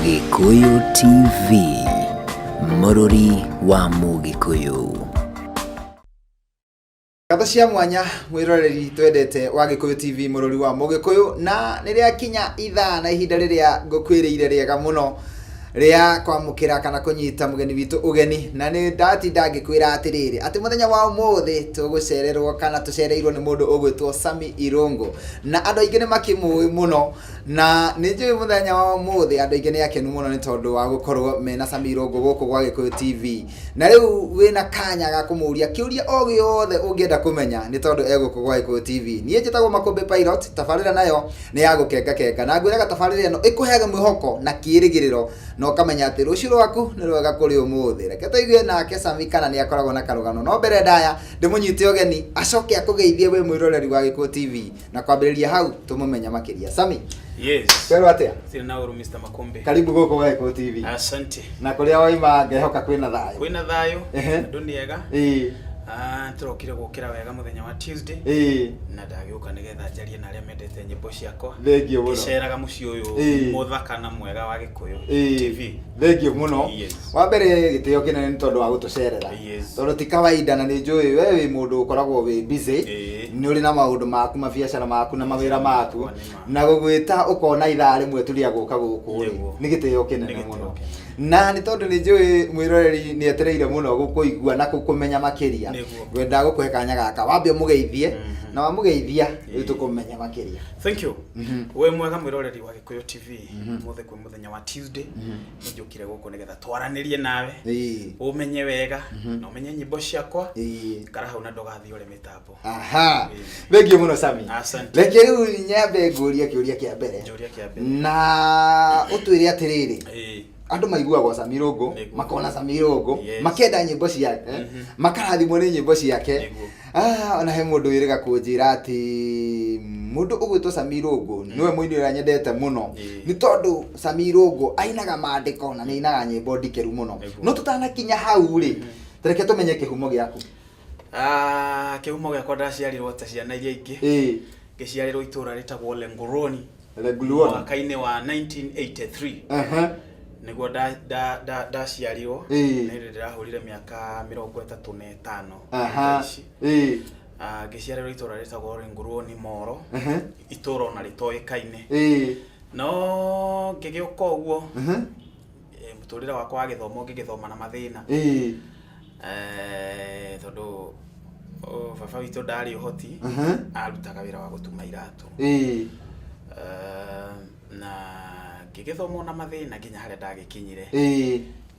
Gikuyu TV, Mũrũri wa Mũgĩkũyũ. Katha cia mwanya mwiroreri twendete wa Gikuyu TV Mũrũri wa Mũgĩkũyũ, na niria kinya ithaa na ihinda riria ngũkwĩrĩire riega mũno ria kwamũkĩra kana kũnyita mũgeni witũ ũgeni, na nĩ ndatinda ngĩkwĩra atĩrĩrĩ atĩ mũthenya wa ũmũthĩ tũgũcererwo kana tũcereirwo nĩ mũndũ ũgwĩtwo Sammy Irũngũ, na andũ aingĩ nĩ makĩmũĩ mũno, na nĩ njũĩ mũthenya wa ũmũthĩ andũ aingĩ nĩ akenu mũno nĩ tondũ wa gũkorwo mena Sammy Irũngũ gũkũ gwa Gikuyu TV. Na rĩu wĩna kanya ga kũmũria kĩũria o gĩothe ũngĩenda kũmenya nĩ tondũ egũkũ gwa Gikuyu TV. Niĩ njĩtagwo Makũmbĩ Pilot, tabarĩra nayo nĩ ya gũkenga na ngwĩraga tabarĩra ĩno ĩkũheaga mwĩhoko na kĩĩrĩgĩrĩro no kamenya atĩ rũciũ rwaku nĩ rwega kũrĩ ũmũthĩ. Reke tũigue nake Sammy kana nĩ akoragwo na karũgano. No mbere ndaya ndĩmũnyite ũgeni acoke akũgeithie wĩ mwĩroreri wa Gikuyu TV, na kwambĩrĩria hau tũmũmenya makĩria. Sammy, yes. Kwero atia? Sina uru Mr. Makũmbĩ. Karibu gũkũ gwa Gikuyu TV. Asante. Na kũrĩa waima ngehoka kwĩna thayũ. Kwĩna thayũ. Andũ nĩ ega. Turokire gũkĩra wega mũthenya wa Tuesday. Na ndagĩũka nĩgetha njarie na arĩa mendete nyĩmbo ciakwa. Thengio mũno. Iceraga mũciĩ ũyũ mũthaka na mwega wa Gikuyu TV. Thengio mũno. Wa mbere gĩtĩo kĩnene nĩ tondũ wa gũtũcerera. Tondũ ti kawaida, na nĩ njũĩ we wĩ mũndũ ũkoragwo wĩ busy. Nĩ ũrĩ na maũndũ maku, mabiacara maku na mawĩra maku, na gũgwĩta ũkona ithaa rĩmwe tu rĩa gũka gũkũ nĩ gĩtĩo kĩnene mũno. Na nĩ tondũ nĩ njũĩ mwĩroreri nĩ etereire mũno gũkũigua na gũkũmenya makĩria. Ngwenda gũkũhe kanya gaka wambe mũgeithie, na wamũgeithia rĩu tũkũmenya makĩria. Thank you. We mwega mwĩroreri wa Gikuyu TV, mũthĩ kwĩ mũthenya wa Tuesday njũkire gũkũ nĩgetha twaranĩrie nawe, ũmenye wega na ũmenye nyĩmbo ciakwa, kara hau na ndũgathiĩ ũrĩ mĩtambo. Aha, thengio mũno Sammy. Asante. Reke rĩu nyambe ngũria kĩũria kĩa mbere, na ũtwĩre atĩrĩrĩ, andũ maiguaga Sammy Irũngũ, makona Sammy Irũngũ, makenda nyĩmbo ciake, makarathimwo nĩ nyĩmbo ciake. Ona he mũndũ wĩrĩga kũnjĩra atĩ mũndũ ũgwĩtwo Sammy Irũngũ niwe mũini ũrĩa nyendete mũno, nĩ tondũ Sammy Irũngũ ainaga mandĩko na nĩ ainaga nyĩmbo ndikeru mũno. No tũtanakinya hau rĩ, reke tũmenye kĩhumo gĩaku. Kĩhumo gĩakwa ndaciarirwo ta ciana iria ingĩ. Ngĩciarĩrwo itũũra rĩtagwo Lenguroni. Mwaka-inĩ wa 1983. Nĩguo ndaciarirwo, nĩ ndĩrahũrire mĩaka 35. Ngĩciarĩrwo itũũra rĩtagwo Lenguroni Moro, itũũra ona rĩtoĩkaine. No ngĩgĩũka ũguo, mũtũrĩre wakwa wa gĩthomo ngĩgĩthoma na mathĩna, tondũ baba witũ ndarĩ ũhoti, arutaga wĩra wa gũtuma iratũ. Na ngĩgĩthoma na mathĩna nginya harĩa ndagĩkinyire.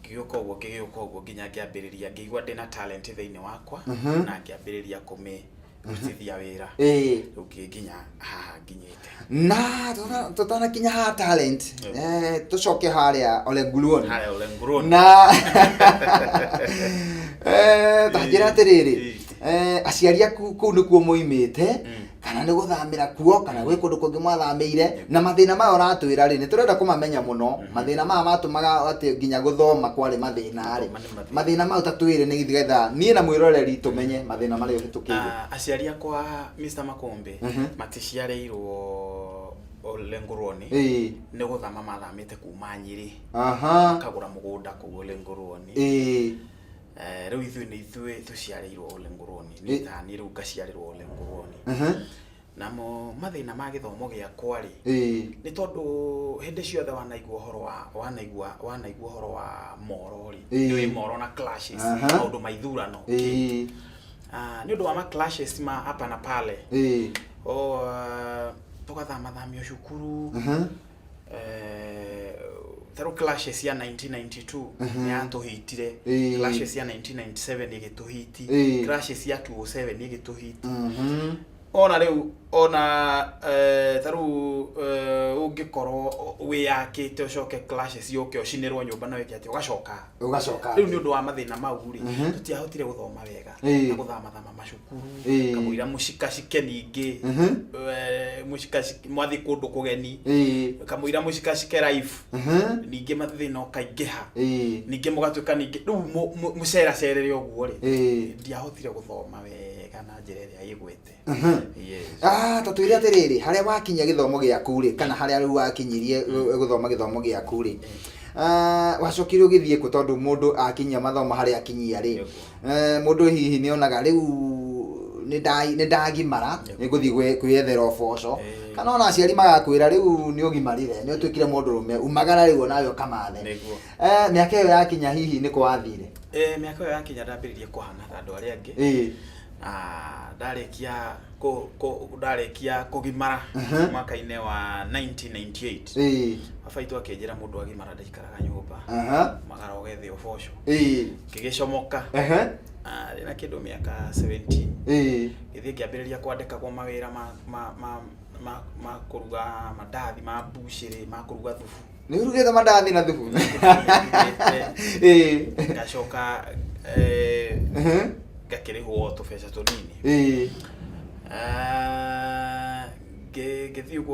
Ngĩgĩũka ũguo nginya ngĩambĩrĩria, ngĩigua ndĩna talent thĩinĩ wakwa, na ngĩambĩrĩria kũmĩrutithia wĩra. Rĩu nginya haha nginyĩte. Na tũtanakinya ha talent, tũcoke harĩa Lenguroni. Na tanjĩra atĩrĩrĩ, aciari aku kũu nĩkuo moimĩte, kana nĩ gũthamĩra kuo, kana gwĩ kũndũ kũngĩ mwathamĩire, na mathĩna maya ũratwĩra rĩ, nĩ tũrenda kũmamenya mũno. Mathĩna maya matũmaga atĩ nginya gũthoma kwarĩ mathĩna rĩ, mathĩna mau tatwĩre nĩgetha niĩ na mwĩroreri tũmenye mathĩna marĩa ũhĩtũkĩire. Aciari akwa Mr. Makũmbĩ maticiarĩirwo Lenguroni, nĩ gũthama mathamĩte kuma Nyĩrĩ, makagũra mũgũnda kũu Lenguroni. Rĩu ithuĩ tũciarĩirwo Lenguroni, nĩ tani rĩu ngaciarĩrwo Lenguroni. Namo mathĩna ma gĩthomo gĩakwa rĩ, nĩ tondũ hĩndĩ ciothe wanaigua ũhoro wa Moro rĩ, nĩ Moro na clashes, maũndũ ma ithurano. Nĩ ũndũ wa ma clashes ma hapa na pale, tũgathamathamio cukuru. Tero clashes ya 1992 nĩ yatũhitire, clashes ya 1997 nĩ ĩgĩtũhiti, clashes ya 2007 nĩ ĩgĩtũhiti. Ona rĩu tarĩu ũngĩkorwo wĩyakĩte ũcoke clashes yũke ũcinĩrwo nyũmba na wĩke atĩ ũgacoka. Rĩu nĩ ũndũ wa mathĩna mau rĩ, tũtiahotire gũthoma wega na gũthamathama macukuru, kamũira mũcikacike ningĩ, mwathi kũndũ kũgeni, kamũira mũcikacike life, ningĩ mathĩna ũkaingĩha, ningĩ mũgatuĩka ningĩ rĩu mũceracerere ũguo rĩ, ndiahotire gũthoma wega na njĩra ĩrĩa ĩgwete. tatwire atiriri haria wakinya githomo giaku ri kana haria riu wakinyirie guthoma githomo giaku ri wacokire ugithie ku tondu mundu akinyia mathomo haria akinyia ri mundu hihi ni onaga riu ni ndagimara ni guthie kwiyethera uboco kana ona aciari magakwira riu ni ugimarire ni utwikire mundu rume umagara riu nawe ukamathe miaka iyo yakinya hihi ni kwathire miaka iyo yakinya ndambiririe kuhana andu aria angi ndarekia kugimara mwaka-ini wa 1998 abaitu akinjira mundu agimara ndaikaraga nyumba magara ugethe uboco kigicomoka na kindu miaka 17 githie kiambiriria kwandika kwa mawira ma kuruga mandathi ma bushiri ma kuruga thubu ni urugete mandathi na thubu ngacoka ngakirihwo tubeca tunini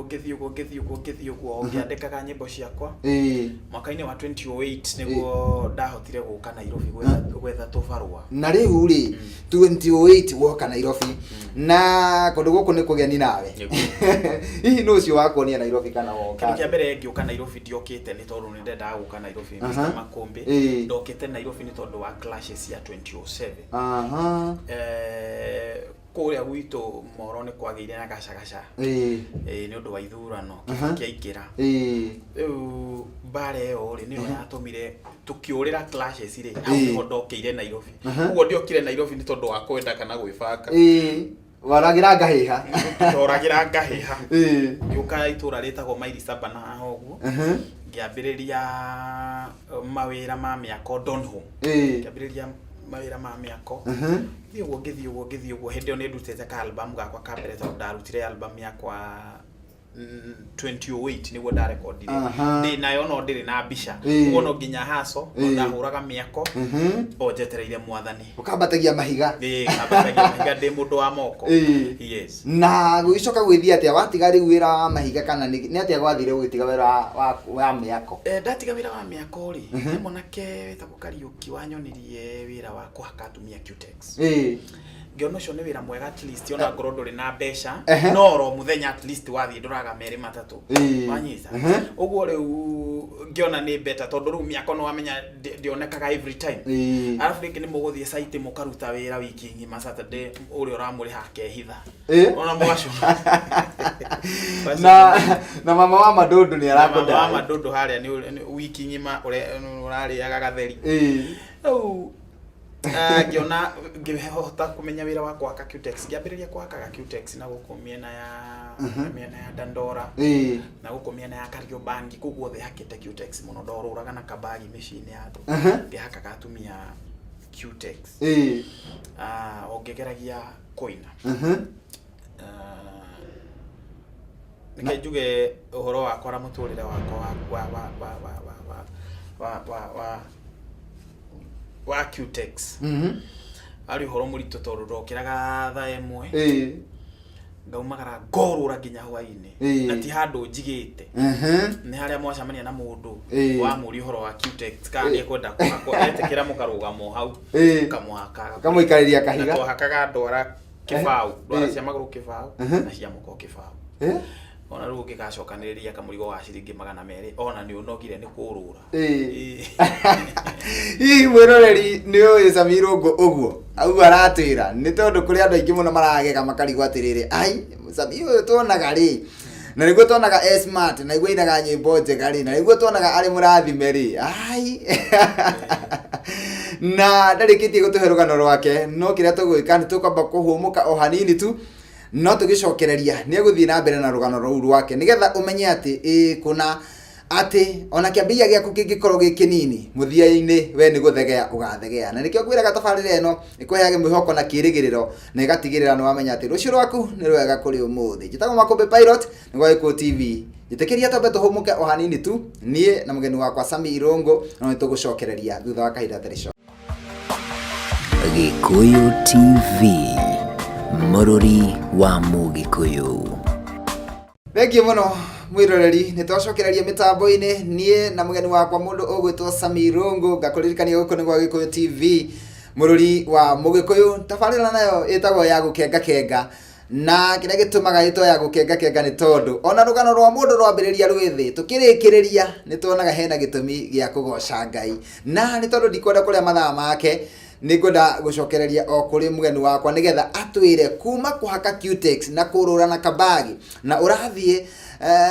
ngithii uguo ngiandikaga nyimbo ciakwa mwaka-ini wa 2008 niguo ndahotire guka Nairobi gwetha tubarua na riu ri 2008 woka Nairobi na kundu guku ni kugeni nawe hihi no cio wakonia Nairobi kana woka kindu kia mbere ngiuka Nairobi ndiokite ni tondu ni ndendaga guka Nairobi Mr. Makombe ndokite Nairobi ni tondu wa clashes ya 2007 kuria gwitu moro ni kwagiire na gacagaca ni undu wa ithurano kiaikira riu bare yo ri ni yatumire tukiurira clashes ri au ni ndokeire Nairobi uguo ndiokire Nairobi ni tondu wa kwenda kana gwibanga waragira ngahiha toragira ngahiha yuka itura ritagwo Maili Saba na haha uguo ngiambiriria mawira ma miako Donholm ngiambiriria mawira ma miako ngithii uguo hindi yo ni ndutete ka album gakwa ka mbere tondu ndarutire album yakwa 2008 niguo ndarekondire ndi nayo no ndiri na mbica uguo no nginya haso ndahuraga miako onjetereire mwathani ukambatagia mahiga kambatagia mahiga ndi mundu wa moko yes na gwicoka gwithia atia watiga riu wira wa mahiga kana ni atia gwathire gwitiga wira wa miako ndatiga wira wa miako ri monake wetagwo Kariuki wanyonirie wira wa kuhaka atumia Cutex ngiono cio ni wira mwega at least ona ngoro nduri na mbeca no ro muthenya at least wathie nduraga meri matatu wanyita uguo riu ngiona ni better tondu riu miako no wamenya ndionekaga every time arafu ringi ni muguthie site mukaruta wira wiki ngima Saturday uri uramuri hake hitha ona mwacu na mama wa madondo ni arakonda mama wa madondo haria ni wiki ngima urariaga gatheri ngiona ngihota kumenya wira wa kwaka Cutex ngiambiriria kwaka Cutex na gukumiena ya Dandora na gukumiena ya Kariobangi kuguothe hakite Cutex muno ndoruraga na kabagi machine yatu ngihakaga atumia Cutex ongegeragia koina nikejuge uhoro wakwa ra muturire wakwa wa Cutex ari horo murito tondu ndokiraga thaa imwe ngaumagara ngorura nginya hwaini na ti handu njigite ni haria mwacamania na mundu wa muri horo wa Cutex kandi ekwenda etekira mukarugamo hau kamuhaka kamuikariria kahiga hakaga ndwara kibau ndwara cia maguru kibau na cia muko kibau ona riu ngigacokaniriria kamurigo wa ciringi 200 ona ni unogire ni kurura hihi mwiroreri ni uyu Samirungu uguo au aratwira ni tondu kuri andu aingi muno maragega makarigwa atiriri ai Samir uyu tuonaga ri na niguo tuonaga smart na niguo inaga nyimbo njega ri na niguo tuonaga ari murathime ri ai na ndarikitie gutuhe rugano rwake no kiria tugwika ni tukamba kuhumuka o hanini tu no tugicokereria ni eguthii na mbere na rugano ruu rwake nigetha umenye ati kuna ati ona kiambia giaku kingikorwo gikinini muthia-ini we ni guthegea ugathegea na nikio ngwiraga tabarira eno ikuheage mwihoko na kirigiriro na igatigirira ni wamenya ati rucio rwaku ni rwega kuri umuthi njitagwo Makombe Pilot ni gwa Gikuyu TV jitekeria tombe tuhumuke o hanini tu nie na mugeni wakwa Sami Irungu no nitugucokereria thutha wa kahinda tereco Gikuyu TV Mururi wa Mugikuyu. Thengi muno mwiroreri nitwacokereria mitambo-ini nie na mugeni wakwa mundu ugwitwo Sami Irungu ngakuririkania guku ni gwa Gikuyu TV Mururi wa Mugikuyu tabarira nayo itagwo ya gukenga na kĩrĩa gĩtũmaga itoya gũkenga nĩ tondũ ona rũgano rwa mũndũ rwambĩrĩria rwĩthĩ tũkĩrĩkĩrĩria nĩ tuonaga hena gĩtũmi gĩa kũgoca Ngai, na nĩ tondũ ndikwenda kũrĩa mathaa make nĩ ngwenda gũcokereria o kũrĩ mũgeni wakwa nĩgetha atwĩre kuma kũhaka cutex na kũrũra na kabagi na ũrathiĩ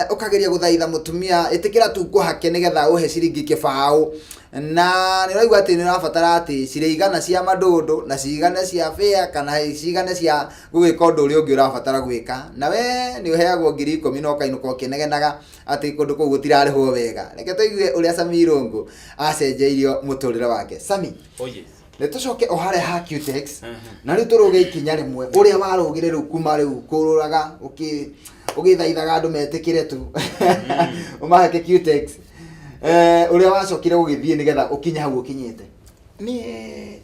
ũkageria gũthaitha mũtumia ĩtĩkĩra tu kũhake nĩgetha ũhe ciringi kĩbaũ, na nĩ ũraigua atĩ nĩ ũrabatara atĩ cirĩigana cia mandũndũ na cigane cia fare kana cigane cia gũgĩka ũndũ ũrĩa ũngĩ ũrabatara gwĩka, na we nĩ ũheagwo 10,000 na ũkainũka ũkĩnegenaga atĩ kũndũ kũu gũtirarĩhwo wega. Reke tũigue ũrĩa Sami Irũngũ acenjeirio mũtũrĩre wake. Sami, nĩ tũcoke o harĩa ha cutex na rĩu tũrũge ikinya rĩmwe ũrĩa warũgire rĩu kuma rĩu kũrũraga ũgĩthaithaga andũ metĩkĩre tu ũmahake cutex, ũrĩa wacokire gũgĩthiĩ nĩgetha ũkinye hau ũkinyĩte. Niĩ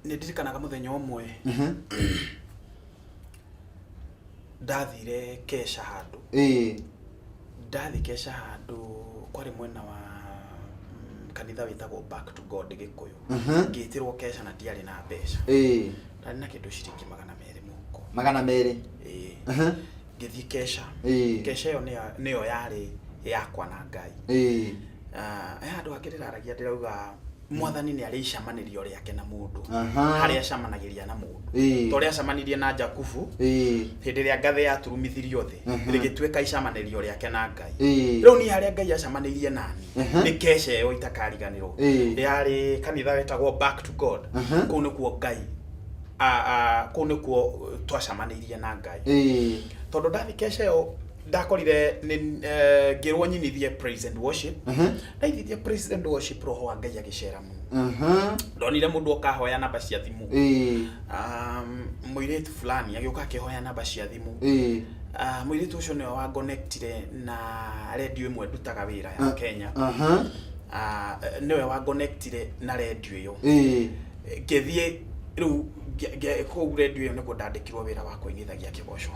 nĩ ndirikanaga mũthenya ũmwe ndathire Kesha handũ, ndathi Kesha handũ kwarĩ mwena wa kanitha wĩtagwo Back to God Gĩkũyũ, ngĩtirwo Kesha na ndiarĩ na mbeca, ndarĩ na kĩndũ ciringi 200 mũhuko. 200? Ngĩthiĩ Kesha, Kesha ĩyo nĩyo yarĩ yakwa na Ngai. Andũ angĩ ndĩraragia ndĩrauga Mwathani nĩ arĩ icamanĩrio rĩake na mũndũ, harĩa acamanagĩria na mũndũ, to rĩa acamanirie na Jakubu hĩndĩ ĩrĩa ngathĩ yaturumithirio thĩ rĩgĩtuĩka icamanĩrio rĩake na Ngai. Rĩu niĩ harĩa Ngai acamanĩirie nani nĩ Kesha ĩyo itakariganĩrwo, yarĩ kanitha wetagwo Back to God. Kũu nĩkuo Ngai kũu nĩkuo twacamanĩirie na Ngai, tondũ ndathi Kesha ĩyo ndakorire ngĩrwo nyinithie praise and worship, ndaithithia praise and worship roho wa Ngai agĩcera mũno. Ndonire mũndũ okahoya namba cia thimũ, mũirĩtu fulani agĩũka akĩhoya namba cia thimũ, mũirĩtu ũcio nĩwe wangonectire na radio ĩmwe ndutaga wĩra ya Kenya, nĩwe wangonectire na radio ĩyo, ngĩthiĩ rĩu kũu radio ĩyo nĩguo ndandĩkirwo wĩra wa kũinithagia kĩboco,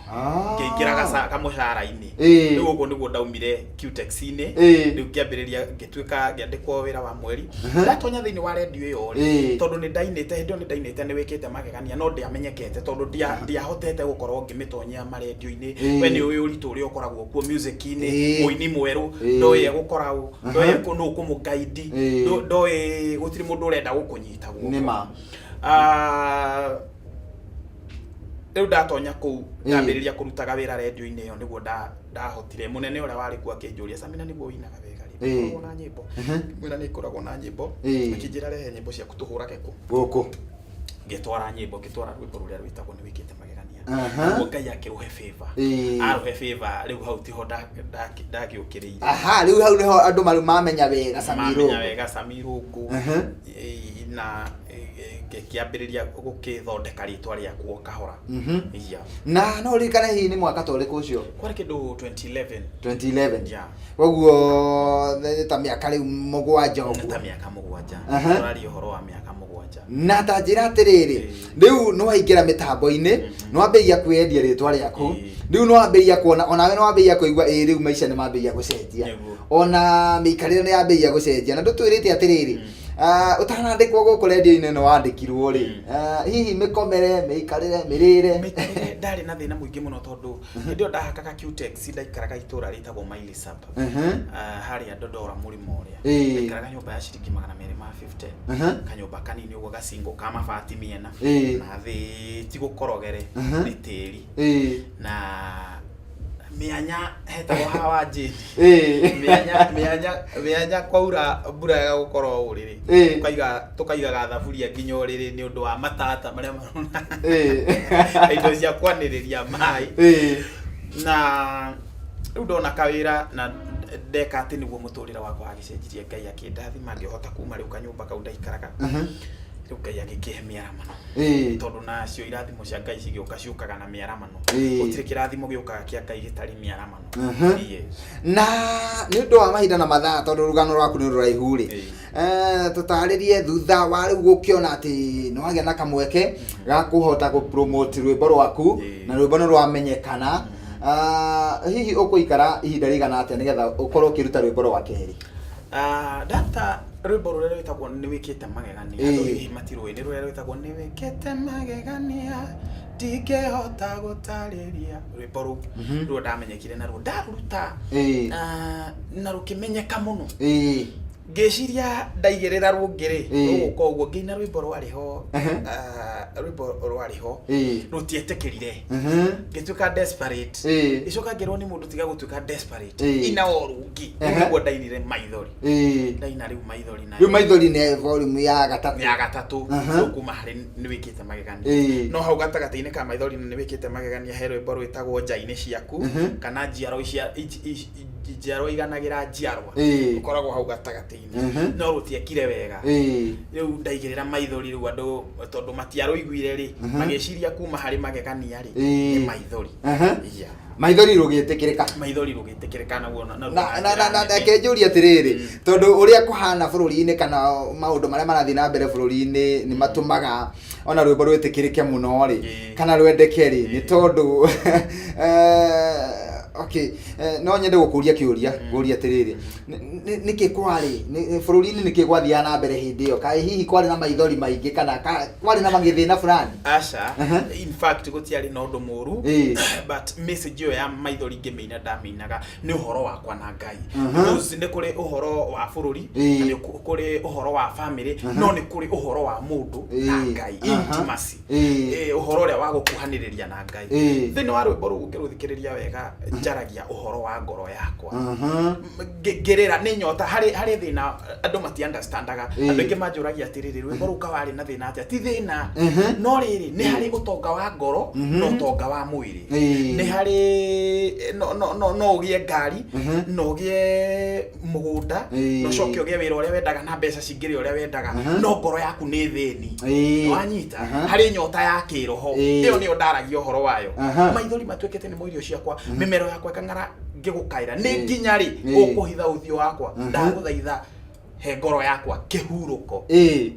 ngĩingĩra kamũcara-inĩ, rĩu ũguo nĩguo ndaumire cutex-inĩ, rĩu ngĩambĩrĩria ngĩtuĩka ngĩandĩkwo wĩra wa mweri. Ndatonya thĩinĩ wa radio ĩyo rĩ, tondũ nĩ ndainĩte hĩndĩ ĩyo nĩ ndainĩte nĩ wĩkĩte magegania no ndiamenyekete tondũ ndiahotete gũkorwo ngĩmĩtonyia marendio-inĩ. We nĩ ũĩ ũritũ ũrĩa ũkoragwo kuo music-inĩ, mũini mwerũ ndoĩ gũkora ndoĩ nũ kũmũgaidi, ndoĩ gũtirĩ mũndũ ũrenda gũkũnyita guoko. Rĩu ndatonya kũu ndambĩrĩria kũrutaga wĩra radio-inĩ ĩyo nĩguo ndahotire. Mũnene ũrĩa warĩ kuo akĩnjũria, Sami, na nĩguo ũinaga wega rĩ, nĩkoragwo na nyĩmbo? Mwĩra nĩ ikoragwo na nyĩmbo, akĩnjĩra rehe nyĩmbo ciaku tũhũrage gũkũ. Ngĩtwara nyĩmbo, ngĩtwara rwĩmbo rũrĩa rwĩtagwo nĩ wĩkĩte magegania, nĩguo Ngai akĩrũhe favor, arũhe favor. Rĩu hau tiho ndagĩũkĩrĩire. Rĩu hau nĩho andũ mamenya wega Sami Irũngũ, na ngĩambĩrĩria gũkĩthondeka rĩtwa rĩakwo kahora. Na no ririkane hihi nĩ mwaka ta ũrĩkũ ũcio? Kwarĩ kĩndũ 2011. Koguo ta mĩaka rĩu 7 ũguo. Ta mĩaka 7. Tũraria ũhoro wa mĩaka 7. Na ta njĩra atĩrĩrĩ, rĩu no waingĩra mĩtambo-inĩ, no wambĩrĩria kwĩendia rĩtwa rĩaku, rĩu no wambĩrĩria kuona, onawe no wambĩrĩria kũigua rĩu maica nĩ mambĩrĩria gũcenjia, ona mĩikarĩre nĩ yambĩrĩria gũcenjia, na ndũtwĩrĩte atĩrĩrĩ, utanandĩkwo gũkũ radio-inĩ no wandĩkirwo rĩ, hihi mĩkomere, mĩikarĩre, mĩrĩre? Mĩikarĩre ndarĩ na thĩna mũingĩ mũno tondũ hĩndĩ ĩyo ndahakaga cutex ndaikaraga itũra rĩtagwo Maili Saba, harĩa Ndondora mũrĩmo ũrĩa, ndaikaraga nyũmba ya ciringi 250, kanyũmba kanini ũguo gacingo ka mabati mĩena, na thĩ ti gũkorogere nĩ tĩri, na mĩanya hetagwo hawa njĩti, mĩanya kwaura mbura ya gũkorwo ũrĩrĩ, tũkaigaga thaburia nginya ũrĩrĩ nĩ ũndũ wa matata marĩa marona indo cia kwanĩrĩria maĩ. Na rĩu ndona kawĩra na ndeka atĩ nĩguo mũtũrĩre wakwa agĩcenjirie, Ngai akĩndathima ngĩhota kuma rĩu kanyũmba kau ndaikaraga, rĩu Ngai agĩkĩhe mĩaramano, tondũ nacio irathimo cia Ngai ciũkaga na mĩaramano, gũtirĩ kĩrathimo gĩũkaga kĩa Ngai gĩtarĩ mĩaramano. Na nĩ ũndũ wa mahinda na mathaa, tondũ rũgano rwaku nĩ rũraihu rĩ, tũtarĩrie thutha wa rĩu gũkĩona atĩ nĩ wagĩa na kamweke ga kũhota gũ-promote rwĩmbo rwaku na rwĩmbo nĩ rwamenyekana, hihi ũkũikara ihinda rĩigana atĩa nĩgetha ũkorwo ũkĩruta rwĩmbo rwa kerĩ? Data rwimbo rũrĩa rwĩtagwo nĩ wĩkĩte magegania andũ matirũĩ nĩ rũrĩa rwĩtagwo nĩ wĩkĩte magegania ndingĩhota gũtarĩria rwĩmbo rũu ruo ndamenyekire na ruo ndaruta na rũkĩmenyeka mũno ngeciria ndaigĩrĩra rũngĩrĩ rũgũka ũguo ngĩina rwĩmbo rwarĩho rũtietĩkĩrire ngĩtuĩka desperate icoka ngĩrwo nĩ mũndũ tiga gũtuĩka desperate ina o rũngĩ nĩguo ndainire maithori ndaina rĩu maithori na rĩu maithori nĩ volume ya gatatũ kuma harĩ nĩ wĩkĩte magegania no hau gatagatĩ-inĩ ka maithori nĩ wĩkĩte magegania he rwĩmbo rwĩtagwo nja-inĩ ciaku kana njiarwa njiarwa iganagĩra njiarwa ũkoragwo hau gatagatĩ-inĩ no rũtiekire wega rĩu ndaigĩrĩra maithori rĩu andũ tondũ matiarũiguire rĩ magĩciria kuma harĩ magegania rĩ nĩ maithori maithori rũgĩtĩkĩrĩka naguo na kenjũria atĩrĩrĩ tondũ ũrĩa kũhana bũrũri-inĩ kana maũndũ marĩa marathiĩ na mbere bũrũri-inĩ nĩ matũmaga ona rwĩmbo rwĩtĩkĩrĩke mũno rĩ kana rwendeke rĩ nĩ tondũ okay no nyende gũkũria kĩũria ngũria atĩrĩrĩ nĩkĩ kwarĩ bũrũri-inĩ nĩkĩ gwathiaga na mbere hĩndĩ ĩyo kaĩ hihi kwarĩ na maithori maingĩ kana kwarĩ na magĩthĩna fulani aca in fact gũtiarĩ na ũndũ mũru but message ĩyo ya maithori ngĩmĩina ndamĩinaga nĩ ũhoro wakwa na Ngai nĩ kũrĩ ũhoro wa bũrũri na nĩ kũrĩ ũhoro wa family no nĩ kũrĩ ũhoro wa mũndũ na Ngai intimacy ũhoro ũrĩa wa gũkuhanĩrĩria na Ngai thĩinĩ wa rwĩmbo rũu ngĩrũthikĩrĩria wega njaragia ũhoro wa ngoro yakwa ngerera nĩ nyota harĩ thĩna andũ mati understandaga andũ aingĩ manjũragia atĩrĩrĩ rwĩmbo rũu kawarĩ na thĩna atĩa ti thĩna no rĩrĩ nĩ harĩ ũtonga wa ngoro no ũtonga wa mwĩrĩ nĩ harĩ no ũgĩe ngari no ũgĩe mũgũnda no coke ũgĩe wĩra ũrĩa wendaga na mbeca cingĩrĩ ũrĩa wendaga no ngoro yaku nĩ thĩni wanyita harĩ nyota ya kĩroho ĩyo nĩyo ndaragia ũhoro wayo maithori matuĩkĩte nĩ moirio ciakwa mĩmero yakwa ĩkang'ara ngĩgũkaĩra nĩ nginya rĩ ũkũhitha ũthiũ wakwa ndagũthaitha he ngoro yakwa kĩhurũko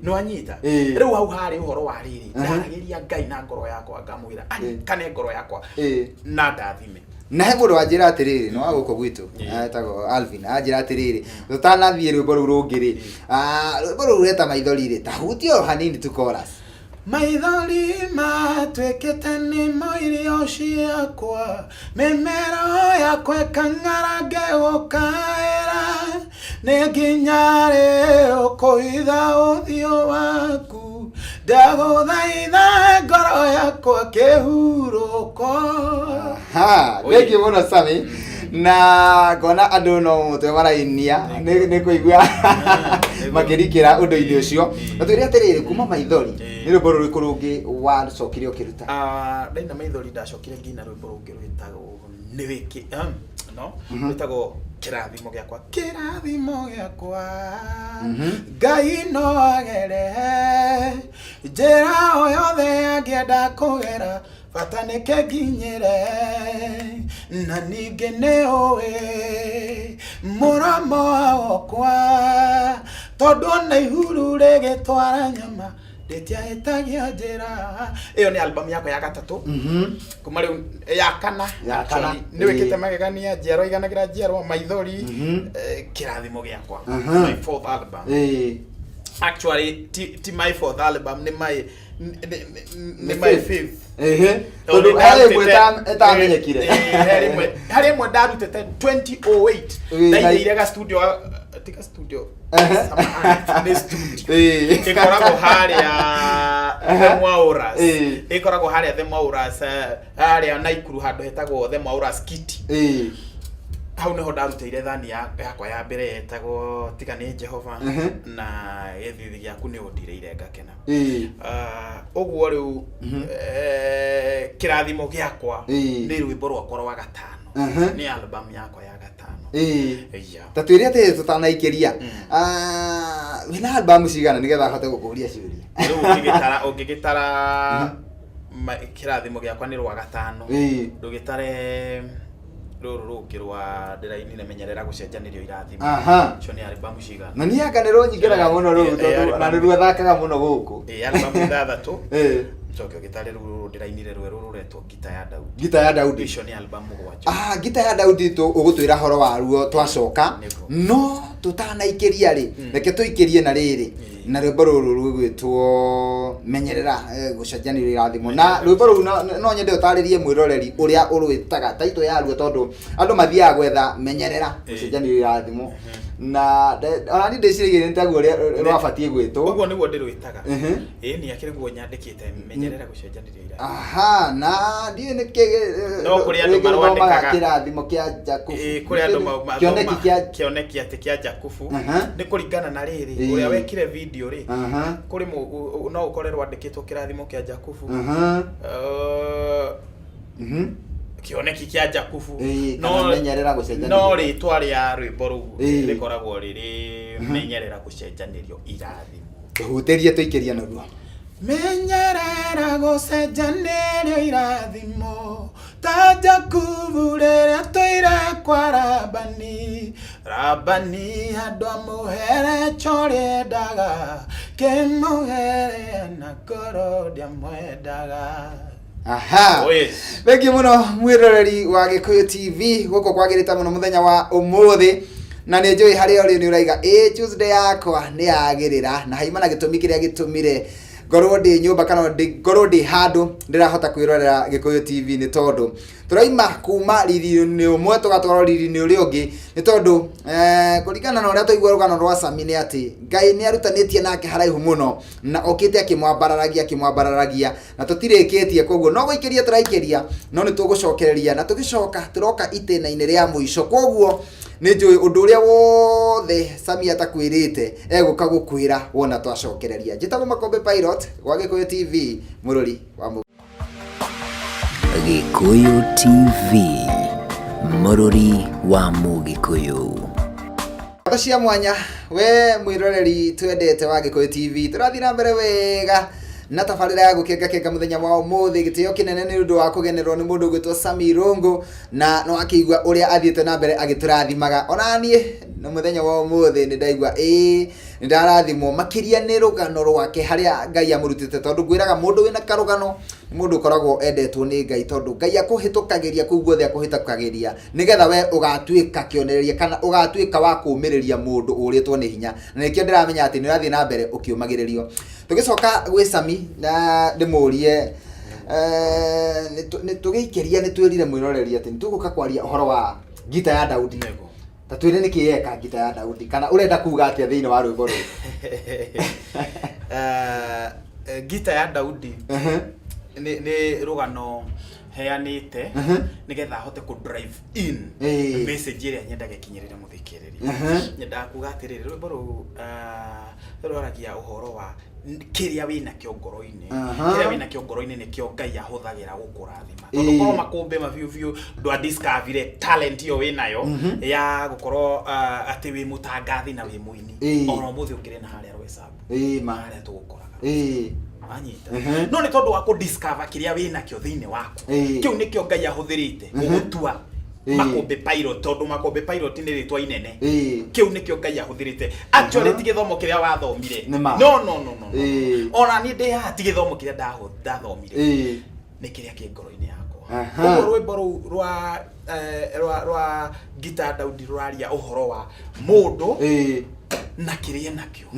nĩwanyita rĩu hau harĩ ũhoro wa rĩrĩ ndaragĩria Ngai na ngoro yakwa ngamwĩra kane ngoro yakwa na ndathime na he mũndũ wanjĩra atĩrĩrĩ no wagũkũ gwitũ etagwo Alvin anjĩra atĩrĩrĩ tũtanathiĩ rwĩmbo rũu rũngĩ rĩ rwĩmbo rũu rweta maithori rĩ tahutio hanini tu chorus maithori matuĩkĩte nĩ moirio ciakwa mĩmero yakwa ĩkang'ara ngĩgũkaĩra nĩ nginya rĩ ũkũhitha ũthiũ waku ndagũthaitha ngoro yakwa kĩhurũko thank you mũno Sammy na ngona andũ no mũtwe marainia nĩ kũigua makĩrikĩra ũndũ-inĩ ũcio na twĩre atĩrĩrĩ kuma maithori nĩ rwĩmbo rũrĩkũ rũngĩ wacokire ũkĩruta ndaina maithori ndacokire nginya rwĩmbo rũngĩ rwĩtagwo nĩ wĩkĩ no rwĩtagwo kĩrathimo gĩakwa Ngai no agere njĩra o yothe angĩenda kũgera bata nĩke nginyĩre na ningĩ nĩ ũĩ mũromo wakwa tondũ na ihuru rĩgĩtwara nyama rĩtiahĩtagia njĩra ĩyo nĩ album yakwa ya gatatũ kuma rĩu ya kana nĩ wĩkĩte magegania njiarwa iganagĩra njiarwa maithori kĩrathimo gĩakwa my fourth album actually ti my fourth album nĩ my fifth tondũ harĩ etamenyekire harĩ ĩmwe ndarutĩte 2008 ndaigĩire ga studio tika studio nĩ studio ĩkoragwo harĩa The Mwauras ĩkoragwo harĩa The Mwauras harĩa Naikuru handũ hetagwo The Mwauras Kiti hau niho ndarutĩire thani yakwa ya mbere yetagwo tiga nĩ Jehova na gĩthithi gĩaku nĩ ũndireire ngakena ũguo rĩu kĩrathimo gĩakwa nĩ rwĩmbo rwakwa rwa gatano nĩ album yakwa ya gatano ta twĩre atĩ tũtanaikĩria wĩna album cigana nĩgetha hote gũkũria ciũria rĩu ũngĩgĩtara kĩrathimo gĩakwa nĩ rwa gatano ndũgĩtare rũrũ rũngĩ rwa ndĩrainire menyerera gũcenjanĩrio irathimo icio nĩ album cigana na niĩ akanĩrwo nyingĩraga mũno rũu tondũ na nĩruo thakaga mũno gũkũ album ithathatũ coke ũgĩtare rũrũ ndĩrainire rwerũ rũretwo Ngita ya Daudi icio nĩ album mũgwanja Ngita ya Daudi ũgũtwĩra horo waruo twacoka no tutanaikeria ri reke tuikerie na riri na rwimbo ruru rwigwitwo menyerera gucenjanĩrio irathimo na rwimbo ruru no nyende ũtarĩrie mwĩroreri ũrĩa ũrwĩtaga taito ya ruo tondu andũ mathiaga gwetha menyerera gucenjanĩrio irathimo na ona ni ndĩciragia nĩ taguo rwabatiĩ gwĩtwo ũguo nĩguo ndĩrwĩtaga ĩni akĩrĩguo nyandĩkĩte menyerera gucenjanĩrio irathimo aha na ndiĩ nĩ no kũrĩ andũ marwandĩkaga kĩrathimo kĩa Jakubu kũrĩ andũ kĩoneki atĩ kĩa Jakubu nĩ kũringana na rĩrĩ ũrĩa wekire video rĩ kũrĩ no ũkore rwandĩkĩtwo kĩrathimo kĩa Jakubu kĩoneki kĩa Jakubu no rĩtwa rĩa rwĩmbo rũu rĩkoragwo rĩrĩ menyerera gucenjanĩrio irathimo tuhutĩrie tuikerie naruo menyerera gucenjanĩrio irathimo ta Jakubu rĩrĩa tũire kwa Labani andũ amũhere chorĩendaga kĩmũhere na ngoro ndiamwendaga. Aha. Thank you muno mwiroreri wa Gikuyu TV guko kwagirita muno muthenya wa umuthi na nĩ njũĩ harĩa ũrĩ nĩ ũraiga Tuesday yakwa nĩ yagĩrĩra na haimana gĩtũmi kĩrĩa gĩtũmire ngorwo ndĩ nyũmba kana ngorwo ndĩ handũ ndirahota kwĩrorera Gikuyu TV nĩ tondũ tũraima kuma riri-inĩ ũmwe tũgatwarwo riri-inĩ ũrĩa ũngĩ nĩ tondũ kũringana na ũrĩa tũigua rũgano rwa Sami nĩ atĩ Ngai nĩ arutanĩtie nake haraihu mũno na okĩte akĩmwambararagia na tũtirĩkĩtie koguo no gũikĩria tũraikĩria no nĩ tũgũcokereria na tũgĩcoka tũroka itĩna-inĩ rĩa mũico koguo nĩ njũĩ ũndũ ũrĩa wothe Sami atakwĩrĩte egũka gũkwĩra wona twacokereria njĩtagwo Makombe Pilot gwa Gikuyu TV mũrori wa Gikuyu TV mũrori wa Mũgĩkũyũ. cia mwanya we mwiroreri twendete wa Gikuyu TV tũrathiĩ na mbere wega na tabarĩra ya gũkenga muthenya wa ũmũthĩ gĩtĩo kĩnene nĩ ũndũ wa kũgenerwo nĩ mũndũ ũgwĩtwo Sami Rongo na no akĩigua ũrĩa athiĩte na mbere agĩtũrathimaga ona niĩ na muthenya wa ũmũthĩ nĩ ndaigua nĩ ndarathimwo makĩria nĩ rũgano rwake harĩa Ngai amũrutĩte tondũ ngwĩraga mũndũ wĩna karũgano mũndũ ũkoragwo endetwo nĩ Ngai tondũ Ngai akũhĩtũkagĩria kũu guothe akũhĩtũkagĩria nĩgetha we ũgatuĩka kĩonereria kana ũgatuĩka wa kũũmĩrĩria mũndũ ũrĩtwo nĩ hinya na nĩkĩo ndĩramenya atĩ nĩ ũrathiĩ na mbere ũkĩũmagĩrĩrio tũgĩcoka gwĩ Sami na ndĩmũrie nĩ tũgĩikeria nĩ twĩrire mwĩroreri atĩ nĩ tũgũka kwaria ũhoro wa ngita ya Daudi ta twĩre nĩkĩ yeka ngita ya Daudi kana ũrenda kuuga atĩa thĩinĩ wa rwĩmbo rũrũ ngita ya Daudi nĩ rũgano heanĩte nĩgetha ahote ku drive in message ĩrĩa nyendaga ĩkinyĩrĩre mũthikĩrĩria nyendaga kuuga atĩrĩrĩ rwĩmbo rũu rũragia ũhoro wa kĩrĩa wĩna kĩo ngoro-inĩ kĩrĩa wĩna kĩo ngoro-inĩ nĩkĩo Ngai ahũthagĩra gũkũrathima tondũ korwo makũmbĩ mabiũ ndwa discover talent iyo wĩnayo ya gũkorwo atĩ wĩ mũtangathi na wĩ mũini ona ũmũthĩ ũkĩrĩ na harĩa rwĩcabu harĩa tũgũkoraga anyita no nĩ tondũ wa ku discover kĩrĩa wĩna kĩo thĩinĩ waku kĩu nĩkĩo Ngai ahũthĩrĩte gũgũtua Makombe Pilot tondu Makombe Pilot nĩ rĩtwa inene kĩu nĩkĩo Ngai ahũthĩrĩte actually ti gĩthomo kĩrĩa wathomire no ona niĩ ndĩ haha ti gĩthomo kĩrĩa ndathomire nĩ kĩrĩa kĩ ngoro-inĩ yakwa ũguo rwĩmbo rũu rwa ngita Daudi rũraria ũhoro wa mũndũ na kĩrĩa nakĩo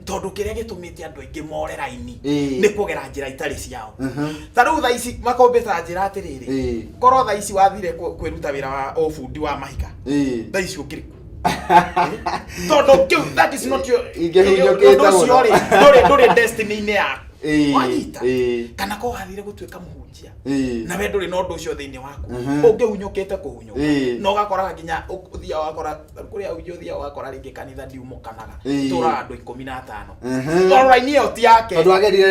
tondu kĩrĩa gĩtũmĩte andũ aingĩ more raini nĩ kũgera njĩra itarĩ ciao ta rĩu thaa ici Makombe ta njĩra atĩrĩrĩ korwo thaa ici wathire kwĩruta wĩra wa ũbundi wa mahiga thaa ici ũkĩrĩ tondu kĩu that is not your ndũrĩ destiny-inĩ yaku wanyita kana ko wathire gũtuĩka mũhunjia na we ndũrĩ na ũndũ ũcio thĩinĩ waku ũngĩhunyũkĩte kũhunyũka no gakoraga nginya ũthia wakora kũrĩa ũthia wakora rĩngĩ kanitha ndiumũkanaga tũra andũ 15 raini ĩyo ti yake tondũ agerire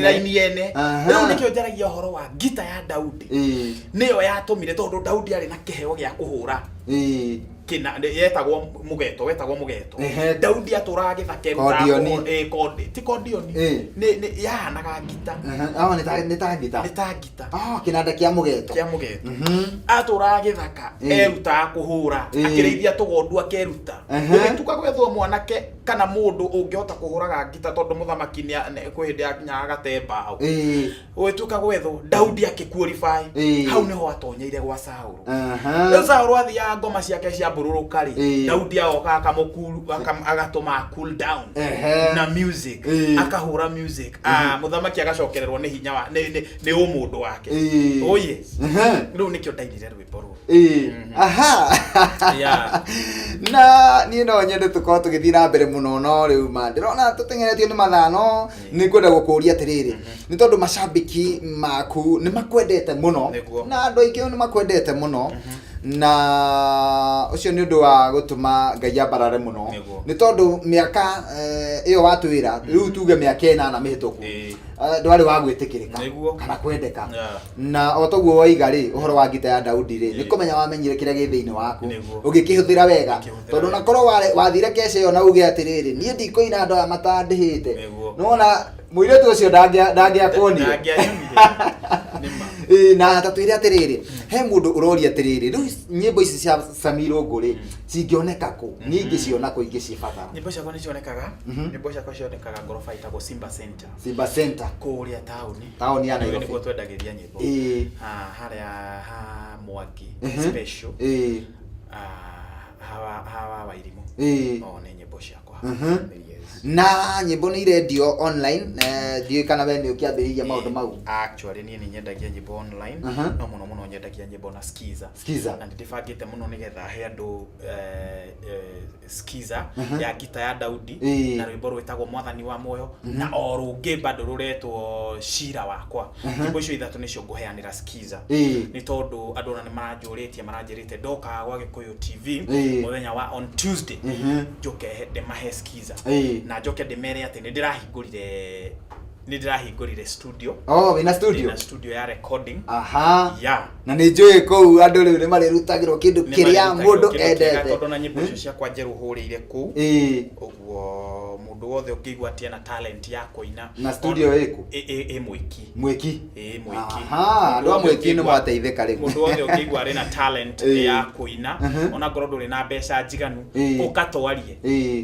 raini ene rĩu nĩkĩo njaragia ũhoro wa ngita ya Daudi nĩyo yatũmire tondũ Daudi arĩ na kĩheo gĩa kũhũra kina wetagwo mugeto Daudi atũraga gĩthaka ruta ti kondioni nĩ yahanaga ngita nĩ ta ngita kĩnanda kĩa mugeto atũraga gĩthaka eruta kũhũra akĩrĩithia tũgondu akeruta ũgĩtuka gwethwo mwanake kana mũndũ ũngĩhota kũhũraga ngita tondũ mũthamaki kwĩ hĩndĩ yakinyaga gate mbaũ ũgĩtuka gwethwo Daudi akĩqualify hau nĩho atonyeire gwa Saũlũ rĩu Saũlũ athiaga ngoma ciake cia ciambururuka ri Daudi aoka akamukuru agatuma cool down na music akahura music muthamaki agacokererwo ni hinya wa ni umundu wake oye riu nikio ndainire rwimbo ru aha na ni no nyende tuko tugithii na mbere muno no riu ma ndirona tutengeretio ni mathano ni kwenda gukuria atiriri ni tondu macambiki maku ni makwendete muno na andu aingi ni makwendete muno na ucio ni undu wa gutuma Ngai ambarare muno ni tondu miaka iyo watwira riu tuge miaka 8 na mihituku ndwari wa gwitikirika kana kwendeka na otoguo waiga ri uhoro wa ngita ya Daudi ri ni kumenya wamenyire kiria gi thiini waku ugikihuthira wega tondu na korwo wathire kesha iyo na uge atiriri nie ndikoina andu aya matandihite nona muiretu ucio ndangiakoni na tatwire atiriri he mundu uroria atiriri riu nyimbo ici cia Samiro Nguri cingioneka ku nyingi ciona ku ingi cibata nyimbo ciakwa ni cionekaga nyimbo ciakwa cionekaga ngorofa itagwo Simba Center kuria tauni ya Nairobi niguo twendagiria nyimbo haria Mwangi special hawa Wairimu ni nyimbo ciakwa na nyimbo ni radio online ndiye kana we ni ukiambiriria maundu mau actually ni nyendagia nyimbo online no muno nyendagia nyimbo na skiza na ndibangite muno nigetha he andu skiza ya gita ya Daudi na rwimbo rwetagwo Mwathani wa Moyo na orungi bado ruretwo Shira wakwa nyimbo icio ithatu nicio nguheanira skiza ni tondu andu na maranjirite ndoka gwa Gikuyu TV muthenya wa on Tuesday njoke de mahe skiza na njoke ndimere ati ndirahingurire studio wina studio ya recording na ni njui ku andu riu ni marirutagirwo kindu kiria mundu endete tondu na nyimbo icio ciakwa njeruhurire ku uguo mundu wothe ukigwa atia na talent ya kuina na studio iku mwiki andu a mwiki ni mwateithika ri mundu wothe ukigwa ari na talent ya kuina ona ngoro nduri na mbeca njiganu ukatwarie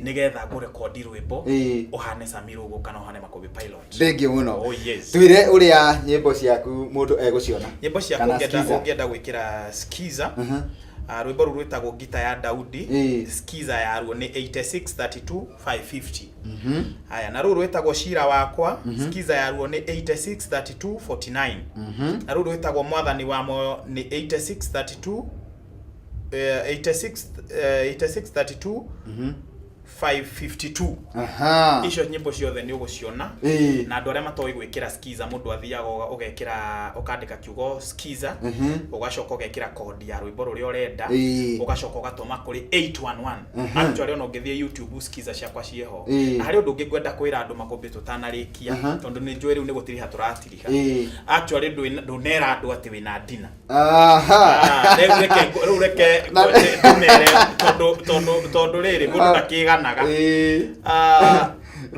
nigetha ngo record rwimbo uhane Samiro ugo kana uhane Makobi Pilot thengi muno twire uria nyimbo ciaku mundu eguciona nyimbo ciaku ngienda gwikira skiza rwimbo rwetagwo Gita ya Daudi skiza ya ruo ni 8632 haya na ruo rwetagwo Shira wakwa skiza ya ruo ni 8632 na ruo rwetagwo Mwathani wa Moyo ni 8632 552 icio nyimbo ciothe ni uguciona na andu aria matoi gwikira skiza mundu athiaga ugekira ukandika kiugo skiza ugacoka ugekira code ya rwimbo ruria urenda ugacoka ugatuma kuri 811 actually ono ngithie YouTube skiza ciakwa cieho na hari undu ngigwenda kwira andu Makobi tutanarikia tondu ni njui riu ni gutiriha turatiriha actually ndunera andu ati wina dina reke tondu riri mundu ndakiga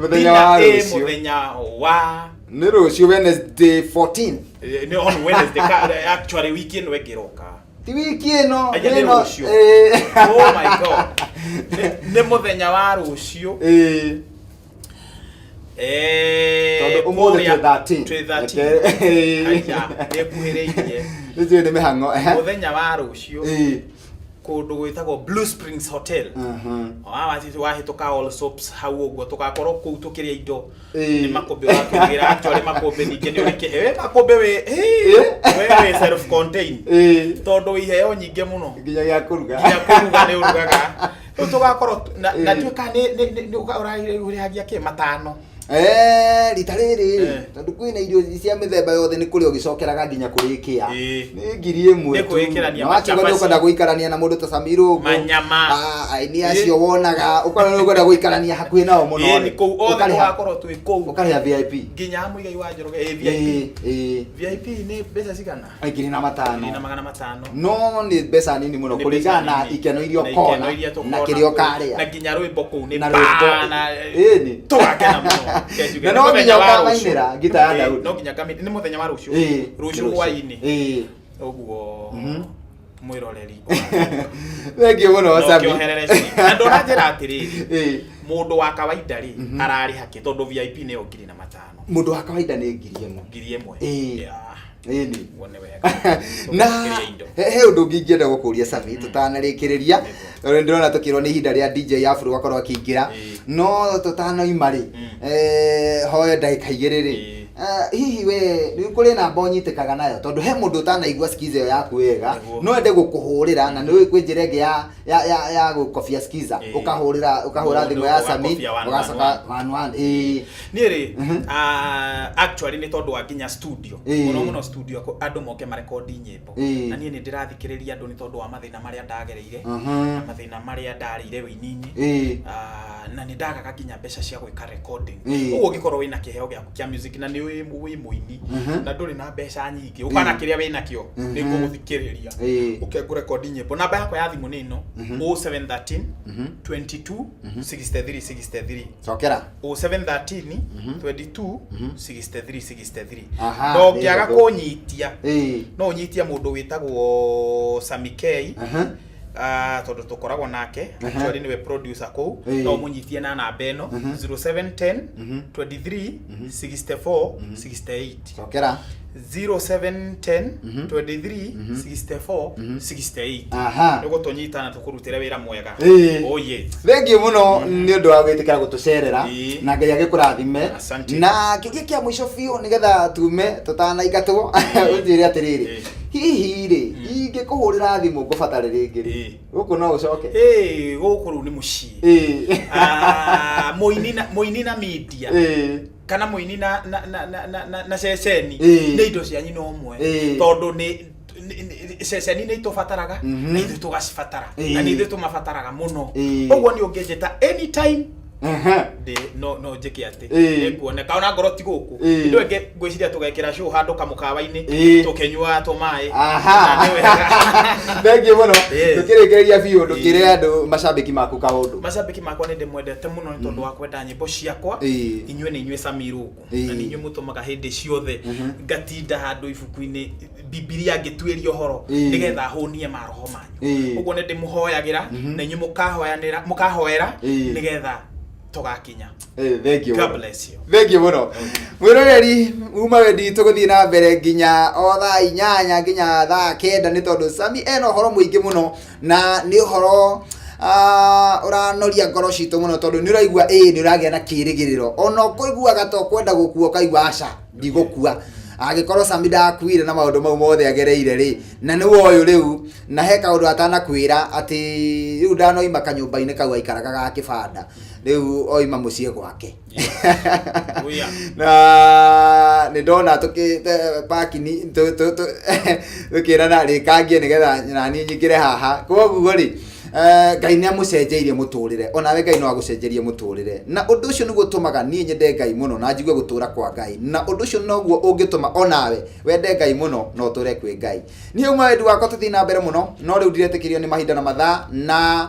muthenya wa ni rucio Wednesday 14 ni on Wednesday actually weekend wegiroka ti wiki ino oh my god ni muthenya wa rucio tondu umuthi 13 aya ekuhireirie ndio ni mihango muthenya wa rucio kundu gwitagwo Blue Springs Hotel wahituka All Soaps hau uguo tugakorwo kuu tukiria indo ni Makobi watugira actually Makobi ninge ni urike Makobi we self contained tondu iheo nyinge muno nginya gya kuruga ni urugaga tugakorwo na tuka ni urahagia ke matano rita riri tondu kwina irio cia mithemba yothe ni kuri ugicokeraga nginya kurikia ni ngiri imwe ni kuikerania machabaci ukenda guikarania na mundu ta Samiro manyama ni acio wonaga ukenda guikarania hakuhi nao muno ni ku othe tugakorwo twi ku ukaria VIP nginya muigai wa Njoroge VIP ni mbeca cigana ngiri na matano ni na magana matano no ni mbeca nini muno kuringana ikeno irio kona na kirio karia na nginya rwimbo ku ni na ni tugakena muno na no nginya ukamainira Gita ya Daudi no nginya kami ni muthenya wa rucio rucio hwaini uguo mwiroreri thengi muno wasabi ando ranjira atiriri mundu wa kawaida ri arari haki tondu VIP ni ngiri na matano mundu wa kawaida ni ngiri imwe Ĩni. Wone wega. Na he undu ngingĩenda gũkũria Sami tũtanarĩkĩrĩria tondũ ndĩrona tũkĩrwo nĩ ihinda rĩa DJ Afro gakorwo akĩingĩra no tũtanoima rĩ hoye ndagĩka igĩrĩ rĩ hihi we nĩ kũrĩ namba ũnyitĩkaga nayo tondũ he mũndũ ũtanaigua skiza ĩyo yaku wega no ende gũkũhũrĩra na nĩ kwĩ njĩra ĩngĩ ya gũkobia skiza ũkahũra thimũ ya Sami ũgacoka niĩ rĩ actually nĩ tondũ wa nginya studio mũno studio andũ moke marekodi nyĩmbo na niĩ nĩ ndĩrathikĩrĩria andũ nĩ tondũ wa mathĩna marĩa ndagereire na mathĩna marĩa ndarĩire wĩini-inĩ na nĩ ndagaga nginya mbeca cia gwĩka recording ũguo ũngĩkorwo wĩna kĩheo gĩaku kĩa music na nĩ wĩ mũini na ndũrĩ na mbeca nyingĩ ũkana kĩrĩa wĩna kĩo nĩguo gũthikĩrĩria ũkekũrekondi nyĩmbo namba yakwa ya thimũ nĩ ĩno 0713 22 63 63 cokera 0713 22 63 63 no ngĩaga kũnyitia no ũnyitia mũndũ wĩtagwo Sami K tondũ tũkoragwo nake actually niwe producer kũu no mũnyitie na namba ĩno 0710 23 64 68 cokera 0710 23 64 68 nĩguo tũnyitana tũkũrutĩra wĩra mwega oye thengiũ mũno nĩ ũndũ wa gwĩtĩkĩra gũtũcerera na Ngai agĩkũrathime na kĩũria kĩa mũico biũ nĩgetha tume tũtanaingatwo ũnjĩre atĩrĩrĩ hihi rĩ ingĩkũhũrĩra thimũ ngũbatara rĩngĩ rĩ gũkũ no ũcoke gũkũ rĩu nĩ mũciĩ mũini na media kana mũini na ceceni nĩ indo cianyu no ũmwe tondũ nĩ ceceni nĩ itũbataraga na ithuĩ tũgacibatara na nĩ ithuĩ tũmabataraga mũno ũguo nĩ ũngĩnjĩta anytime no njĩke atĩ nĩkuoneka ona ngoro ti gũkũ indo ĩngĩ ngwĩciria tũgekĩra show handũ kamũkawa-inĩ tũkĩnyua tũmaĩ thengiũ mũno tũkĩrĩkĩrĩria biũ ndũkĩre andũ macambĩki maku kaũndũ macambĩki makwa nĩ ndĩmwendete mũno nĩ tondũ wa kwenda nyĩmbo ciakwa inyuĩ nĩ inyuĩ Sami Irũngũ na nĩ inyuĩ mũtũmaga hĩndĩ ciothe ngatinda handũ ibuku-inĩ Bibilia ngĩtuĩria ũhoro nĩgetha hũnie maroho manyu ũguo nĩ ndĩmũhoyagĩra na inyuĩ mũkahoera nĩgetha tugakinya thank you God bless you thank you muno mwiroreri uma wendi tũgũthiĩ na mbere nginya o thaa 8 nginya thaa 9 nĩ tondũ Sami ena ũhoro mũingĩ mũno na nĩ ũhoro uranoria ngoro citũ mũno tondũ nĩ ũraigua nĩ ũragĩa na kĩĩrĩgĩrĩro ona ũkũiguaga to kwenda gũkua ũkaigua aca ndigũkua agĩkorwo Sami ndakuire na maũndũ mau mothe agereire rĩ na nĩ woyũ rĩu na he kaũndũ atanakwĩra atĩ rĩu ndanoima kanyũmba-inĩ kau aikaraga ga kĩbanda rĩu oima mũciĩ gwake na nĩ ndona parking tũkĩra na rĩkangie nĩgetha nani nyingĩre haha koguo rĩ Ngai nĩ amũcenjeirie mũtũrĩre onawe Ngai no agũcenjerie mũtũrĩre na ũndũ ũcio nĩguo tũmaga niĩ nyende Ngai mũno na njigue gũtũra kwa Ngai na ũndũ ũcio noguo ũngĩtũma onawe wende Ngai mũno no ũtũre kwĩ Ngai niĩ uma wendi wakwa tũthiĩ na mbere mũno no rĩu ndiretĩkĩrio nĩ mahinda na mathaa na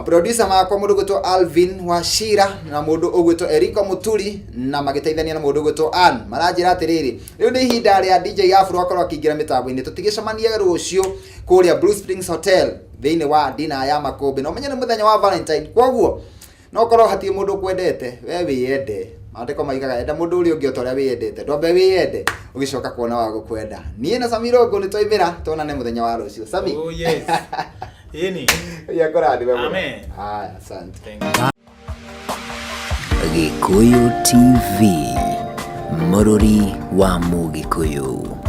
producer makwa mũndũ gwĩtwo Alvin Wachira na mũndũ ũgwĩtwo Eriko Muturi na magĩteithania na mũndũ ũgwĩtwo Ann maranjĩra atĩrĩrĩ rĩu nĩ ihinda rĩa DJ Afro akorwo akĩingĩra mĩtambo-inĩ tũtigĩcemanie rũciũ kũrĩa Blue Springs Hotel thĩinĩ wa dina ya Makũmbĩ na ũmenye nĩ mũthenya wa Valentine koguo no korwo hatirĩ mũndũ ũkwendete we wĩyende maandĩko maigaga enda mũndũ ũrĩa ũngĩ ũtorĩa wĩyendete ndwambe wĩyende ũgĩcoka kuona wa gũkwenda niĩ na Sami Irũngũ nĩ twaimĩra tuonane mũthenya wa rũciũ Sami oh yes Yeni. Ya korani wewe. Amen. Haya, asante. Gikuyu TV, Mũrũri wa Mũgĩkũyũ.